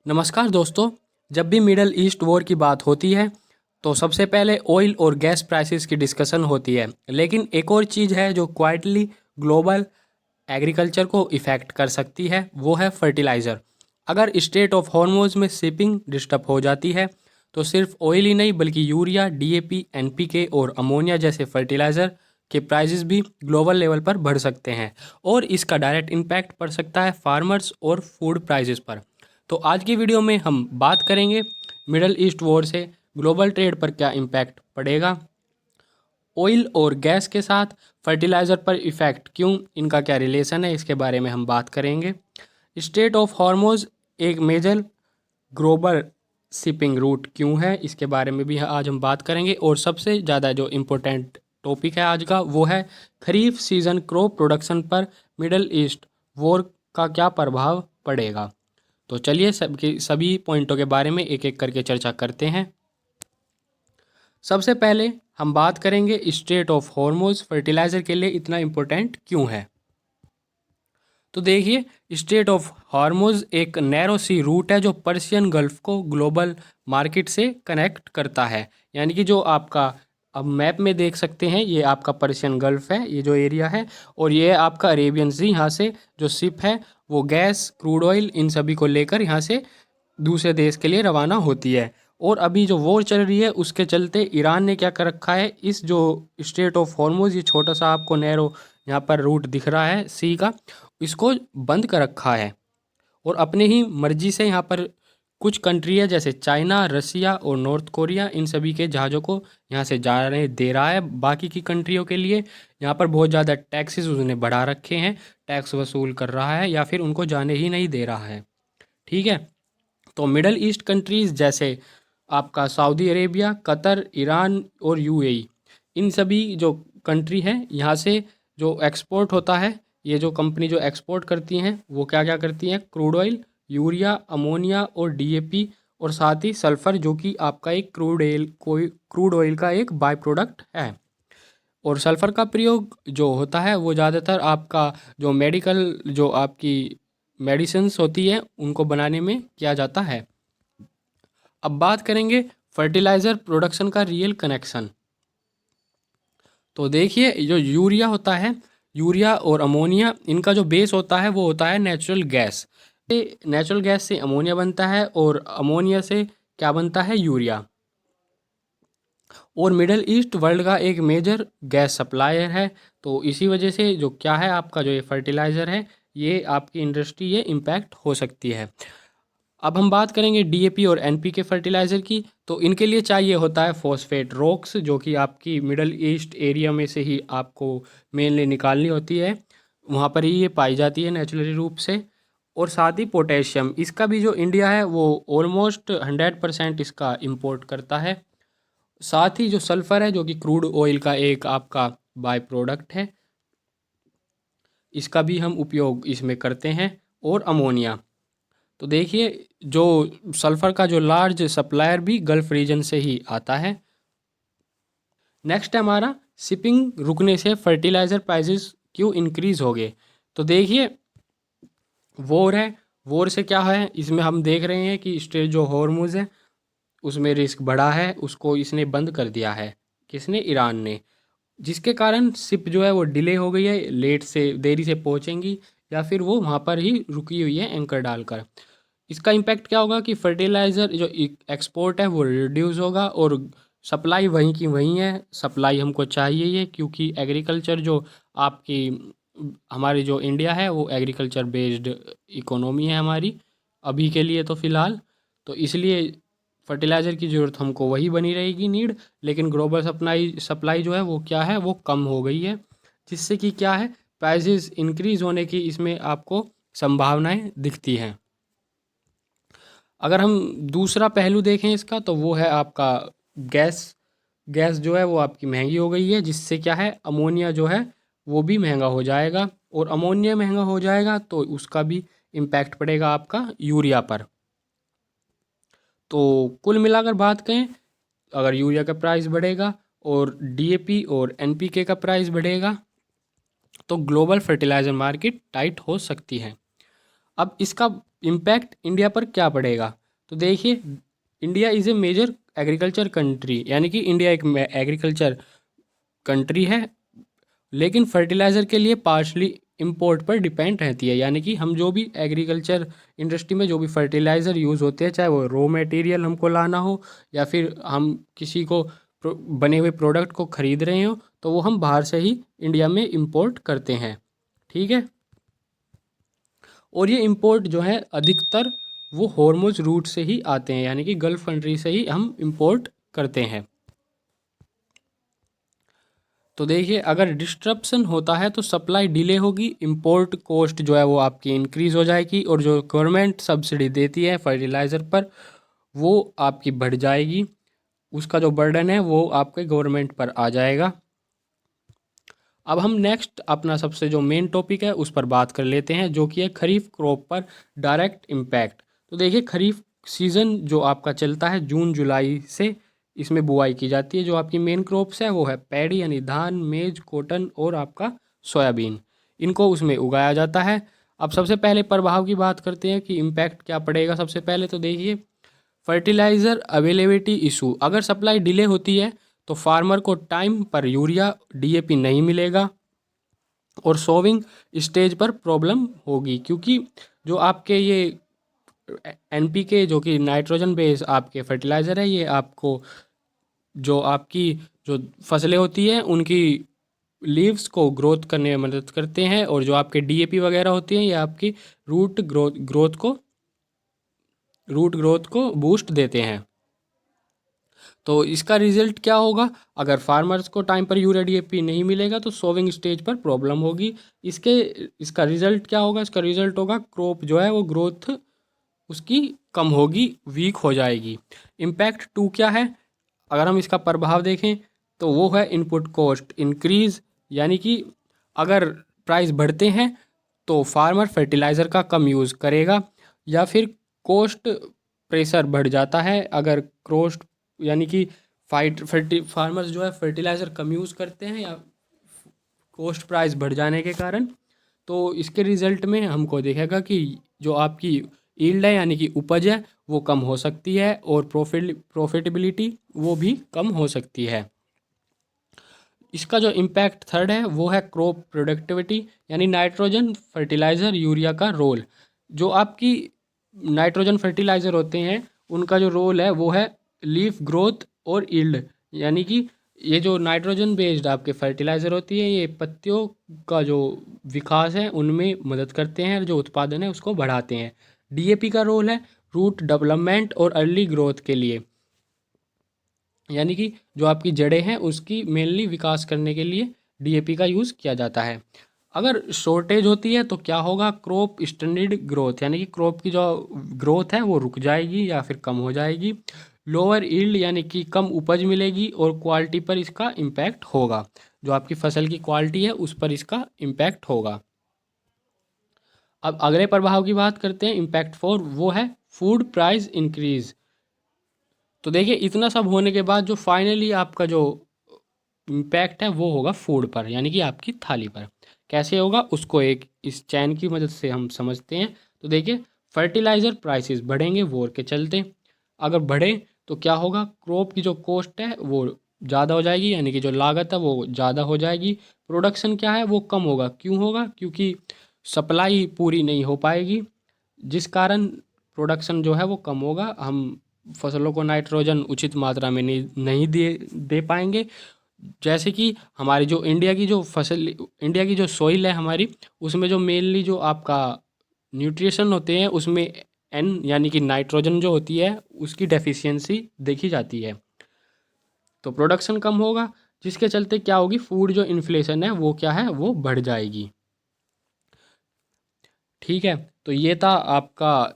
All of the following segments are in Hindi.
नमस्कार दोस्तों। जब भी मिडल ईस्ट वॉर की बात होती है तो सबसे पहले ऑयल और गैस प्राइसेस की डिस्कशन होती है। लेकिन एक और चीज़ है जो क्वाइटली ग्लोबल एग्रीकल्चर को इफ़ेक्ट कर सकती है, वो है फर्टिलाइज़र। अगर स्ट्रेट ऑफ हॉर्मोज में शिपिंग डिस्टर्ब हो जाती है तो सिर्फ ऑयल ही नहीं बल्कि यूरिया, डीएपी, एनपीके और अमोनिया जैसे फर्टिलाइज़र के प्राइसेस भी ग्लोबल लेवल पर बढ़ सकते हैं और इसका डायरेक्ट इम्पैक्ट पड़ सकता है फार्मर्स और फूड प्राइसेस पर। तो आज की वीडियो में हम बात करेंगे मिडल ईस्ट वॉर से ग्लोबल ट्रेड पर क्या इम्पैक्ट पड़ेगा, ऑयल और गैस के साथ फर्टिलाइज़र पर इफ़ेक्ट क्यों, इनका क्या रिलेशन है, इसके बारे में हम बात करेंगे। स्ट्रेट ऑफ हॉर्मोज एक मेजर ग्लोबल शिपिंग रूट क्यों है, इसके बारे में भी आज हम बात करेंगे। और सबसे ज़्यादा जो इम्पोर्टेंट टॉपिक है आज का, वो है खरीफ सीज़न क्रॉप प्रोडक्शन पर मिडल ईस्ट वॉर का क्या प्रभाव पड़ेगा। तो चलिए सभी पॉइंटों के बारे में एक एक करके चर्चा करते हैं। सबसे पहले हम बात करेंगे स्ट्रेट ऑफ हॉर्मोज फर्टिलाइज़र के लिए इतना इम्पोर्टेंट क्यों है। तो देखिए, स्ट्रेट ऑफ हॉर्मोज एक नैरो सी रूट है जो पर्शियन गल्फ को ग्लोबल मार्केट से कनेक्ट करता है। यानी कि जो आपका अब मैप में देख सकते हैं, ये आपका पर्शियन गल्फ है, ये जो एरिया है, और ये आपका अरेबियन सी। यहाँ से जो शिप है वो गैस, क्रूड ऑयल, इन सभी को लेकर यहाँ से दूसरे देश के लिए रवाना होती है। और अभी जो वॉर चल रही है उसके चलते ईरान ने क्या कर रखा है, इस जो स्ट्रेट ऑफ हॉर्मोज, ये छोटा सा आपको नैरो यहाँ पर रूट दिख रहा है सी का, इसको बंद कर रखा है। और अपने ही मर्जी से यहाँ पर कुछ कंट्री है जैसे चाइना, रसिया और नॉर्थ कोरिया, इन सभी के जहाज़ों को यहाँ से जाने दे रहा है। बाकी की कंट्रियों के लिए यहाँ पर बहुत ज़्यादा टैक्सेस उसने बढ़ा रखे हैं, टैक्स वसूल कर रहा है या फिर उनको जाने ही नहीं दे रहा है। ठीक है। तो मिडल ईस्ट कंट्रीज़ जैसे आपका सऊदी अरेबिया, कतर, ईरान और यूएई, इन सभी जो कंट्री हैं यहाँ से जो एक्सपोर्ट होता है, ये जो कंपनी जो एक्सपोर्ट करती हैं वो क्या क्या करती हैं, क्रूड ऑयल, यूरिया, अमोनिया और डीएपी, और साथ ही सल्फ़र जो कि आपका एक क्रूड ऑयल का एक बाय प्रोडक्ट है। और सल्फ़र का प्रयोग जो होता है वो ज़्यादातर आपका जो मेडिकल जो आपकी मेडिसिन्स होती है उनको बनाने में किया जाता है। अब बात करेंगे फर्टिलाइज़र प्रोडक्शन का रियल कनेक्शन। तो देखिए, जो यूरिया होता है, यूरिया और अमोनिया, इनका जो बेस होता है वो होता है नेचुरल गैस। ये नेचुरल गैस से अमोनिया बनता है और अमोनिया से क्या बनता है, यूरिया। और मिडल ईस्ट वर्ल्ड का एक मेजर गैस सप्लायर है। तो इसी वजह से जो क्या है आपका जो ये फर्टिलाइज़र है, ये आपकी इंडस्ट्री ये इम्पैक्ट हो सकती है। अब हम बात करेंगे डीएपी और एनपीके फर्टिलाइज़र की। तो इनके लिए चाहिए होता है फॉस्फेट रॉक्स, जो कि आपकी मिडल ईस्ट एरिया में से ही आपको मेनली निकालनी होती है, वहाँ पर ही ये पाई जाती है नेचुरली रूप से। और साथ ही पोटेशियम, इसका भी जो इंडिया है वो ऑलमोस्ट 100% इसका इंपोर्ट करता है। साथ ही जो सल्फ़र है जो कि क्रूड ऑयल का एक आपका बाय प्रोडक्ट है, इसका भी हम उपयोग इसमें करते हैं। और अमोनिया, तो देखिए जो सल्फ़र का जो लार्ज सप्लायर भी गल्फ़ रीजन से ही आता है। नेक्स्ट है हमारा शिपिंग रुकने से फर्टिलाइज़र प्राइसेस क्यों इंक्रीज़ हो गए। तो देखिए, वॉर है, वॉर से क्या है, इसमें हम देख रहे हैं कि स्ट्रेट जो हॉर्मुज़ है उसमें रिस्क बढ़ा है, उसको इसने बंद कर दिया है। किसने, ईरान ने। जिसके कारण शिप जो है वो डिले हो गई है, लेट से देरी से पहुंचेंगी या फिर वो वहाँ पर ही रुकी हुई है एंकर डालकर। इसका इम्पैक्ट क्या होगा कि फर्टिलाइज़र जो एक्सपोर्ट है वो रिड्यूस होगा और सप्लाई वहीं की वहीं है। सप्लाई हमको चाहिए ही है क्योंकि एग्रीकल्चर जो आपकी हमारी जो इंडिया है वो एग्रीकल्चर बेस्ड इकोनॉमी है हमारी अभी के लिए तो फ़िलहाल। तो इसलिए फर्टिलाइज़र की ज़रूरत हमको वही बनी रहेगी नीड। लेकिन ग्लोबल सप्लाई सप्लाई जो है वो क्या है, वो कम हो गई है, जिससे कि क्या है, प्राइसेस इंक्रीज़ होने की इसमें आपको संभावनाएं दिखती हैं। अगर हम दूसरा पहलू देखें इसका, तो वो है आपका गैस। गैस जो है वो आपकी महंगी हो गई है, जिससे क्या है, अमोनिया जो है वो भी महंगा हो जाएगा। और अमोनिया महंगा हो जाएगा तो उसका भी इम्पैक्ट पड़ेगा आपका यूरिया पर। तो कुल मिलाकर बात करें, अगर यूरिया का प्राइस बढ़ेगा और डीएपी और एनपीके का प्राइस बढ़ेगा तो ग्लोबल फर्टिलाइज़र मार्केट टाइट हो सकती है। अब इसका इम्पैक्ट इंडिया पर क्या पड़ेगा? तो देखिए, India is a major agriculture country, यानी कि इंडिया एक एग्रीकल्चर कंट्री है, लेकिन फर्टिलाइज़र के लिए पार्शली इंपोर्ट पर डिपेंड रहती है। यानी कि हम जो भी एग्रीकल्चर इंडस्ट्री में जो भी फर्टिलाइज़र यूज़ होते हैं, चाहे वो रॉ मटेरियल हमको लाना हो या फिर हम किसी को बने हुए प्रोडक्ट को ख़रीद रहे हो, तो वो हम बाहर से ही इंडिया में इंपोर्ट करते हैं। ठीक है, और ये इंपोर्ट जो है अधिकतर वो हॉर्मुज रूट से ही आते हैं, यानी कि गल्फ़ कंट्री से ही हम इंपोर्ट करते हैं। तो देखिए, अगर डिस्ट्रप्शन होता है तो सप्लाई डिले होगी, इंपोर्ट कॉस्ट जो है वो आपकी इंक्रीज़ हो जाएगी, और जो गवर्नमेंट सब्सिडी देती है फर्टिलाइज़र पर वो आपकी बढ़ जाएगी। उसका जो बर्डन है वो आपके गवर्नमेंट पर आ जाएगा। अब हम नेक्स्ट अपना सबसे जो मेन टॉपिक है उस पर बात कर लेते हैं, जो कि है खरीफ क्रॉप पर डायरेक्ट इम्पैक्ट। तो देखिए, खरीफ सीज़न जो आपका चलता है जून जुलाई से, इसमें बुआई की जाती है। जो आपकी मेन क्रॉप्स है वो है पैडी यानी धान, मेज, कॉटन और आपका सोयाबीन, इनको उसमें उगाया जाता है। अब सबसे पहले प्रभाव की बात करते हैं कि इम्पैक्ट क्या पड़ेगा। सबसे पहले तो देखिए, फर्टिलाइज़र अवेलेबिलिटी इशू, अगर सप्लाई डिले होती है तो फार्मर को टाइम पर यूरिया डीएपी नहीं मिलेगा और सोविंग स्टेज पर प्रॉब्लम होगी, क्योंकि जो आपके ये एनपीके जो कि नाइट्रोजन बेस आपके फर्टिलाइज़र है, ये आपको जो आपकी जो फसलें होती हैं उनकी लीव्स को ग्रोथ करने में मदद करते हैं, और जो आपके डीएपी वगैरह होती हैं ये आपकी रूट ग्रोथ को बूस्ट देते हैं। तो इसका रिजल्ट क्या होगा? अगर फार्मर्स को टाइम पर यूरिया डीएपी नहीं मिलेगा तो सोविंग स्टेज पर प्रॉब्लम होगी। इसका रिजल्ट क्या होगा? इसका रिजल्ट होगा क्रॉप जो है वो ग्रोथ उसकी कम होगी, वीक हो जाएगी। इम्पैक्ट टू क्या है? अगर हम इसका प्रभाव देखें तो वो है इनपुट कॉस्ट इंक्रीज़, यानी कि अगर प्राइस बढ़ते हैं तो फार्मर फर्टिलाइज़र का कम यूज़ करेगा, या फिर कॉस्ट प्रेशर बढ़ जाता है। अगर कॉस्ट यानी कि फार्मर्स जो है फर्टिलाइज़र कम यूज़ करते हैं या कॉस्ट प्राइस बढ़ जाने के कारण, तो इसके रिज़ल्ट में हमको देखेगा कि जो आपकी यील्ड है यानी कि उपज है वो कम हो सकती है, और प्रॉफिटेबिलिटी वो भी कम हो सकती है। इसका जो इम्पैक्ट थर्ड है वो है क्रॉप प्रोडक्टिविटी, यानी नाइट्रोजन फर्टिलाइज़र यूरिया का रोल। जो आपकी नाइट्रोजन फर्टिलाइज़र होते हैं उनका जो रोल है वो है लीफ ग्रोथ और यील्ड, यानी कि ये जो नाइट्रोजन बेस्ड आपके फर्टिलाइज़र होती है ये पत्तियों का जो विकास है उनमें मदद करते हैं, जो उत्पादन है उसको बढ़ाते हैं। डीएपी का रोल है रूट डेवलपमेंट और अर्ली ग्रोथ के लिए, यानी कि जो आपकी जड़ें हैं उसकी मेनली विकास करने के लिए डीएपी का यूज़ किया जाता है। अगर शॉर्टेज होती है तो क्या होगा? क्रॉप स्टैंडर्ड ग्रोथ, यानी कि क्रॉप की जो ग्रोथ है वो रुक जाएगी या फिर कम हो जाएगी। लोअर यील्ड, यानी कि कम उपज मिलेगी, और क्वालिटी पर इसका इम्पैक्ट होगा। जो आपकी फसल की क्वालिटी है उस पर इसका इम्पैक्ट होगा। अब अगले प्रभाव की बात करते हैं, इम्पैक्ट फोर, वो है फूड प्राइस इंक्रीज। तो देखिए, इतना सब होने के बाद जो फाइनली आपका जो इम्पैक्ट है वो होगा फूड पर, यानी कि आपकी थाली पर। कैसे होगा उसको एक इस चैन की मदद से हम समझते हैं। तो देखिए, फर्टिलाइज़र प्राइसेस बढ़ेंगे वॉर के चलते। अगर बढ़े तो क्या होगा? क्रॉप की जो कॉस्ट है वो ज़्यादा हो जाएगी, यानी कि जो लागत है वो ज़्यादा हो जाएगी। प्रोडक्शन क्या है वो कम होगा। क्यों होगा? क्योंकि सप्लाई पूरी नहीं हो पाएगी, जिस कारण प्रोडक्शन जो है वो कम होगा। हम फसलों को नाइट्रोजन उचित मात्रा में नहीं दे पाएंगे। जैसे कि हमारी जो इंडिया की जो सॉइल है हमारी, उसमें जो मेनली जो आपका न्यूट्रिशन होते हैं उसमें एन यानी कि नाइट्रोजन जो होती है उसकी डेफिशिएंसी देखी जाती है। तो प्रोडक्शन कम होगा, जिसके चलते क्या होगी? फूड जो इन्फ्लेशन है वो क्या है वो बढ़ जाएगी। ठीक है, तो ये था आपका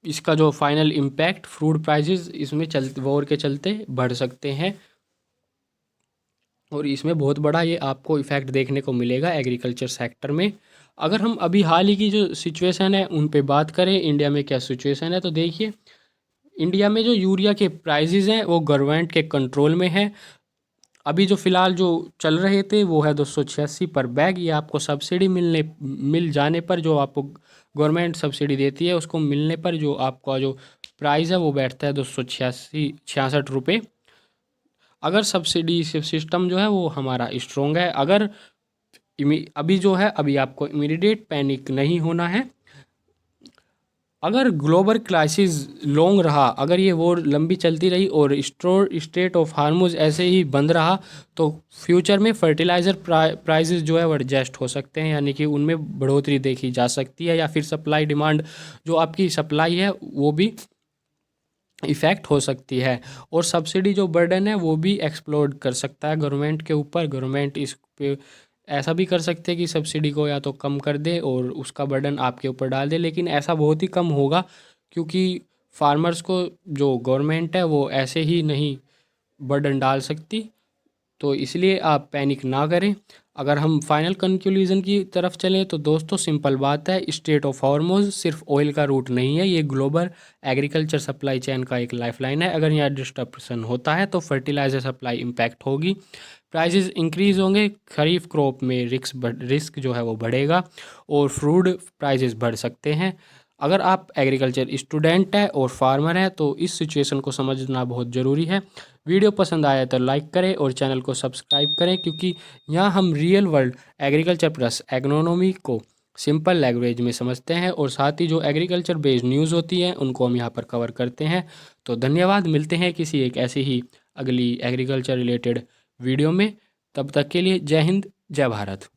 इसका जो फाइनल इम्पैक्ट, फूड प्राइसेस इसमें वॉर के चलते बढ़ सकते हैं, और इसमें बहुत बड़ा ये आपको इफ़ेक्ट देखने को मिलेगा एग्रीकल्चर सेक्टर में। अगर हम अभी हाल ही की जो सिचुएशन है उन पे बात करें, इंडिया में क्या सिचुएशन है, तो देखिए, इंडिया में जो यूरिया के प्राइसेस हैं वो गवर्नमेंट के कंट्रोल में है। अभी जो फ़िलहाल जो चल रहे थे वो है 286 पर बैग। ये आपको सब्सिडी मिल जाने पर, जो आपको गवर्नमेंट सब्सिडी देती है उसको मिलने पर जो आपका जो प्राइस है वो बैठता है 266 अगर सब्सिडी सिस्टम जो है वो हमारा स्ट्रॉन्ग है। अगर अभी जो है, अभी आपको इमीडिएट पैनिक नहीं होना है। अगर ग्लोबल क्राइसिस लॉन्ग रहा, अगर ये वॉर लंबी चलती रही और स्ट्रेट ऑफ हार्मुज ऐसे ही बंद रहा, तो फ्यूचर में फर्टिलाइज़र प्राइसेस जो है वो एडजस्ट हो सकते हैं, यानी कि उनमें बढ़ोतरी देखी जा सकती है, या फिर सप्लाई डिमांड जो आपकी सप्लाई है वो भी इफ़ेक्ट हो सकती है। और सब्सिडी जो बर्डन है वो भी एक्सप्लोड कर सकता है गवर्नमेंट के ऊपर। गवर्नमेंट इस पे ऐसा भी कर सकते हैं कि सब्सिडी को या तो कम कर दे और उसका बर्डन आपके ऊपर डाल दे, लेकिन ऐसा बहुत ही कम होगा, क्योंकि फार्मर्स को जो गवर्नमेंट है वो ऐसे ही नहीं बर्डन डाल सकती। तो इसलिए आप पैनिक ना करें। अगर हम फाइनल कंक्लूजन की तरफ चलें तो दोस्तों सिंपल बात है, स्ट्रेट ऑफ हॉर्मुज सिर्फ ऑयल का रूट नहीं है, ये ग्लोबल एग्रीकल्चर सप्लाई चेन का एक लाइफलाइन है। अगर यहाँ डिस्टर्बन होता है तो फर्टिलाइजर सप्लाई इम्पैक्ट होगी, प्राइसेस इंक्रीज होंगे, खरीफ क्रॉप में रिस्क जो है वो बढ़ेगा, और फ्रूट प्राइसेस बढ़ सकते हैं। अगर आप एग्रीकल्चर स्टूडेंट है और फार्मर है तो इस सिचुएशन को समझना बहुत ज़रूरी है। वीडियो पसंद आया तो लाइक करें और चैनल को सब्सक्राइब करें, क्योंकि यहाँ हम real world agriculture plus agronomy को सिंपल लैंग्वेज में समझते हैं, और साथ ही जो एग्रीकल्चर बेस्ड न्यूज़ होती है उनको हम यहाँ पर कवर करते हैं। तो धन्यवाद, मिलते हैं किसी एक ऐसी ही अगली एग्रीकल्चर रिलेटेड वीडियो में। तब तक के लिए जय हिंद, जय भारत।